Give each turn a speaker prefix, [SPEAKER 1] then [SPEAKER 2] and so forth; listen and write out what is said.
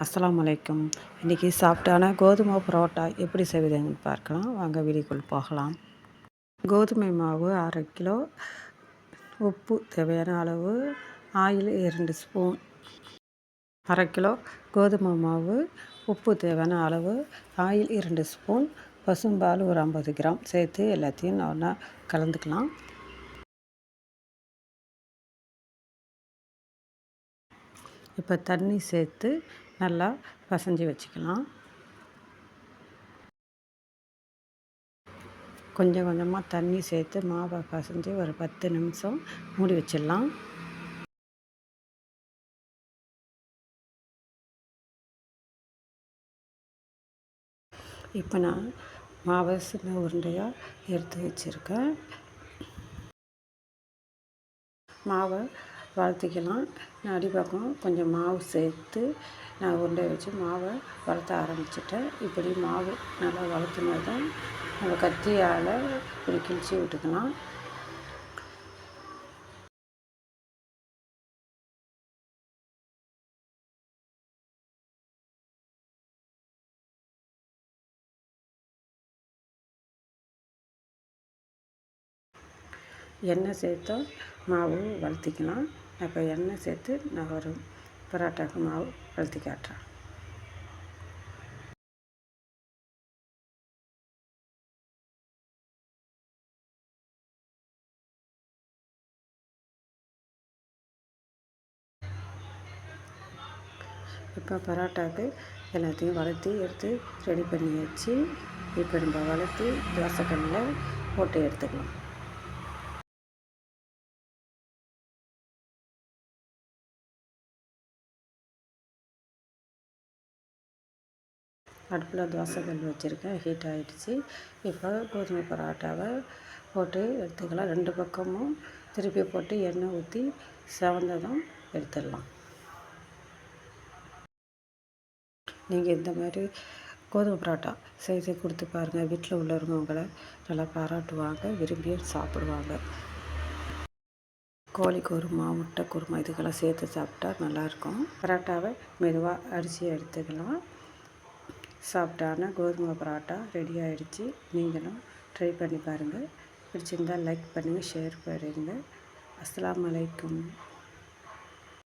[SPEAKER 1] அஸ்ஸலாமு அலைக்கும். இன்றைக்கி சாஃப்டான கோதுமை பரோட்டா எப்படி செய்வதுன்னு பார்க்கலாம். வாங்க வீடியோக்குள் போகலாம். கோதுமை மாவு 1/2 கிலோ, உப்பு தேவையான அளவு, ஆயில் 2 ஸ்பூன். 1/2 கிலோ கோதுமை மாவு, உப்பு தேவையான அளவு, ஆயில் 2 ஸ்பூன், பசும்பால் ஒரு 50 கிராம் சேர்த்து எல்லாத்தையும் ஒன்றா கலந்துக்கலாம். இப்போ தண்ணி சேர்த்து நல்லா பசைஞ்சு வச்சுக்கலாம். கொஞ்சம் கொஞ்சமாக தண்ணி சேர்த்து மாவை பசைஞ்சு ஒரு 10 நிமிஷம் மூடி வச்சிடலாம். இப்போ நான் மாவை சின்ன உருண்டையாக எடுத்து வச்சுருக்கேன். மாவை வளர்த்திக்கலாம். நான் அடிப்பக்கம் கொஞ்சம் மாவு சேர்த்து நான் உருண்டை வச்சு மாவை வளர்த்த ஆரம்பிச்சிட்டேன். இப்படி மாவு நல்லா வளர்த்துனா தான் நம்ம கத்தியால் இப்படி கிழிச்சி விட்டுக்கலாம். எண்ணெய் சேர்த்தா மாவு வளர்த்திக்கலாம். இப்போ எண்ணெய் சேர்த்து நான் ஒரு பரோட்டாக்கு மாவு வளர்த்தி காட்டுறேன். இப்போ பரோட்டாவுக்கு எல்லாத்தையும் வளர்த்தி எடுத்து ரெடி பண்ணி வச்சு இப்போ நம்ம வளர்த்தி தோசைக்கல்லில் போட்டு எடுத்துக்கலாம். அடுப்பில் தோசைக்கல் வச்சுருக்கேன், ஹீட் ஆகிடுச்சு. இப்போ கோதுமை பரோட்டாவை போட்டு எடுத்துக்கலாம். 2 பக்கமும் திருப்பி போட்டு எண்ணெய் ஊற்றி செவந்ததும் எடுத்துடலாம். நீங்கள் இந்த மாதிரி கோதுமை பரோட்டா செய்து கொடுத்து பாருங்கள். வீட்டில் உள்ளவங்க உங்களை நல்லா பாராட்டுவாங்க, விரும்பியும் சாப்பிடுவாங்க. கோழி குருமா, முட்டை குருமா இதுக்கெல்லாம் சேர்த்து சாப்பிட்டா நல்லாயிருக்கும். பரோட்டாவை மெதுவாக அரிசி எடுத்துக்கலாம். சாஃப்டான கோதுமை பரோட்டா ரெடி ஆகிடுச்சு. நீங்களும் ட்ரை பண்ணி பாருங்கள். பிடிச்சிருந்தால் லைக் பண்ணுங்கள், ஷேர் பண்ணுங்கள். அஸ்ஸலாமு அலைக்கும்.